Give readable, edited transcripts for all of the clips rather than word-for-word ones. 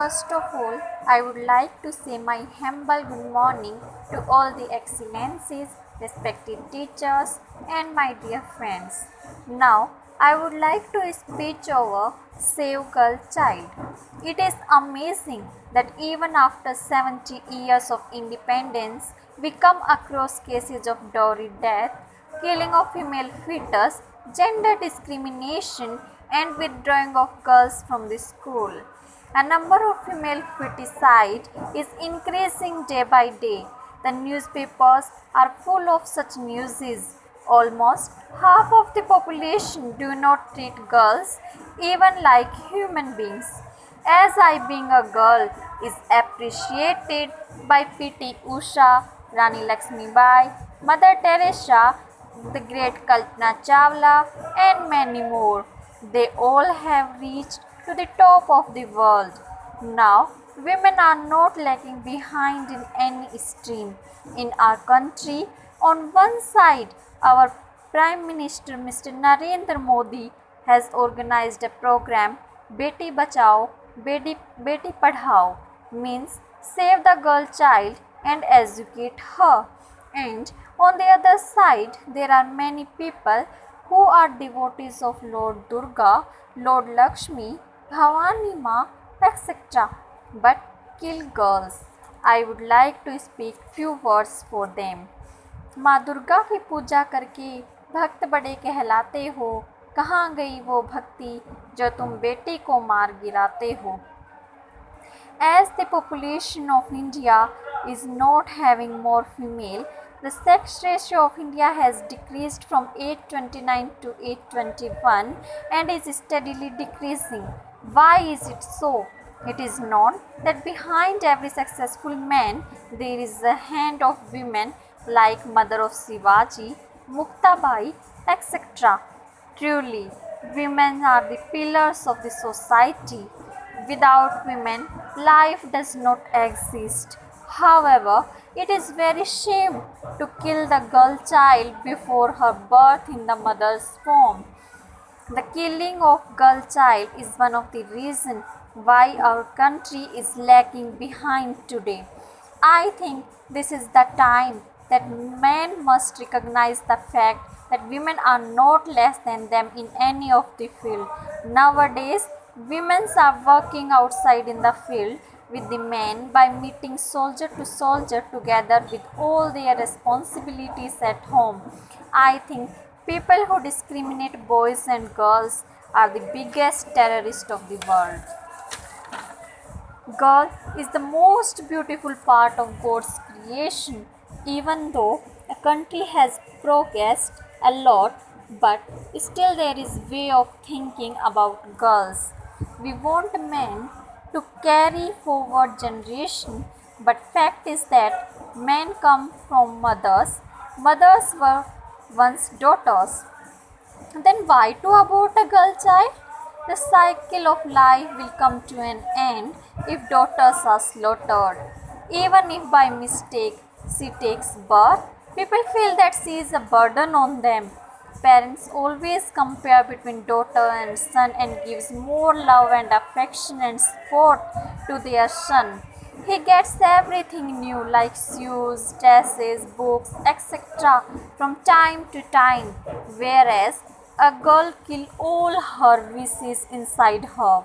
First of all, I would like to say my humble good morning to all the excellencies, respected teachers, and my dear friends. Now, I would like to speak over Save Girl Child. It is amazing that even after 70 years of independence, we come across cases of dowry death, killing of female fetus, gender discrimination, and withdrawing of girls from the school. A number of female feticide is increasing day by day. The newspapers are full of such news. Almost half of the population do not treat girls even like human beings. As I being a girl is appreciated by P.T. Usha, Rani Lakshmibai, Mother Teresa, the great Kalpana Chawla, and many more. They all have reached to the top of the world. Now, women are not lagging behind in any stream. In our country, on one side, our Prime Minister Mr. Narendra Modi has organized a program Beti Bachao, Beti Padhao, means save the girl child and educate her. And on the other side, there are many people who are devotees of Lord Durga, Lord Lakshmi, Bhavani Ma, etc. but kill girls. I would like to speak few words for them. माँ दुर्गा की पूजा करके भक्त बड़े कहलाते हो, कहाँ गई वो भक्ति जो तुम बेटी को मार गिराते हो. As the population of India is not having more female, the sex ratio of India has decreased from 829 to 821 and is steadily decreasing. Why is it so? It is known that behind every successful man there is a hand of women like Mother of Shivaji, Muktabai, etc. Truly, women are the pillars of the society. Without women, life does not exist. However, it is very shame to kill the girl child before her birth in the mother's womb. The killing of girl child is one of the reasons why our country is lagging behind today. I think this is the time that men must recognize the fact that women are not less than them in any of the field. Nowadays, women are working outside in the field with the men by meeting soldier to soldier together with all their responsibilities at home. I think people who discriminate boys and girls are the biggest terrorists of the world. Girl is the most beautiful part of God's creation, even though a country has progressed a lot, but still there is way of thinking about girls. We want men to carry forward generation, but fact is that men come from mothers. Mothers were once daughters. Then why to abort a girl child? The cycle of life will come to an end if daughters are slaughtered. Even if by mistake she takes birth, people feel that she is a burden on them. Parents always compare between daughter and son and gives more love and affection and support to their son. He gets everything new like shoes, dresses, books, etc. from time to time, whereas a girl kills all her wishes inside her.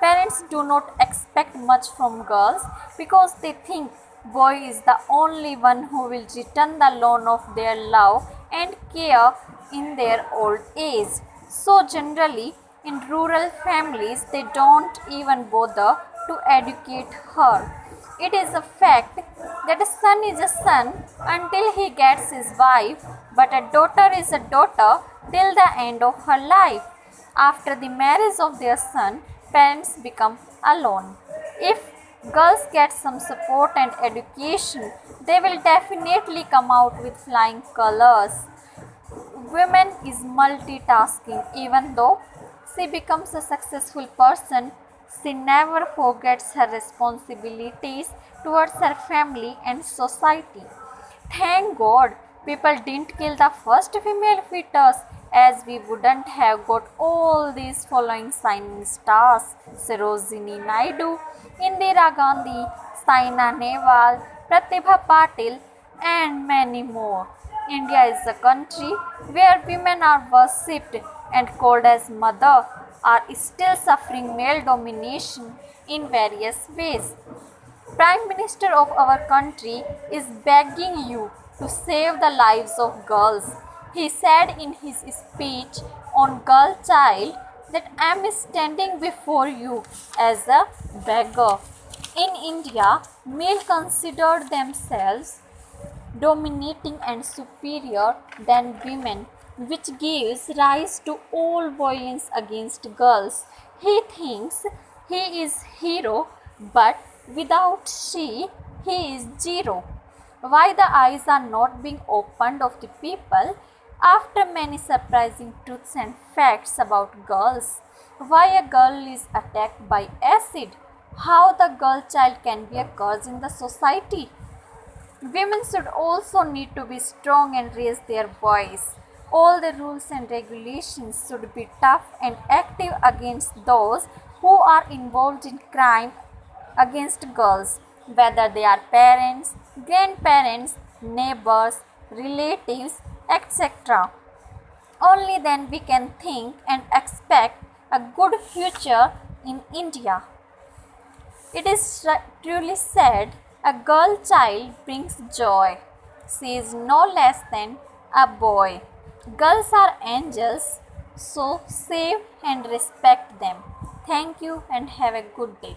Parents do not expect much from girls because they think boy is the only one who will return the loan of their love and care in their old age. So generally in rural families they don't even bother to educate her. It is a fact that a son is a son until he gets his wife, but a daughter is a daughter till the end of her life. After the marriage of their son, parents become alone. If girls get some support and education, they will definitely come out with flying colors. Women is multitasking even though she becomes a successful person, she never forgets her responsibilities towards her family and society. Thank God people didn't kill the first female fetus as we wouldn't have got all these following shining stars: Sarojini Naidu, Indira Gandhi, Saina Nehwal, Pratibha Patil, and many more. India is a country where women are worshipped and called as mother, are still suffering male domination in various ways. Prime Minister of our country is begging you to save the lives of girls. He said in his speech on Girl Child that I am standing before you as a beggar. In India, men consider themselves dominating and superior than women, which gives rise to all violence against girls. He thinks he is hero, but without she, he is zero. Why the eyes are not being opened of the people after many surprising truths and facts about girls? Why a girl is attacked by acid? How the girl child can be a curse in the society? Women should also need to be strong and raise their voice. All the rules and regulations should be tough and active against those who are involved in crime against girls, whether they are parents, grandparents, neighbors, relatives, etc. Only then we can think and expect a good future in India. It is truly said, a girl child brings joy. She is no less than a boy. Girls are angels, so save and respect them. Thank you and have a good day.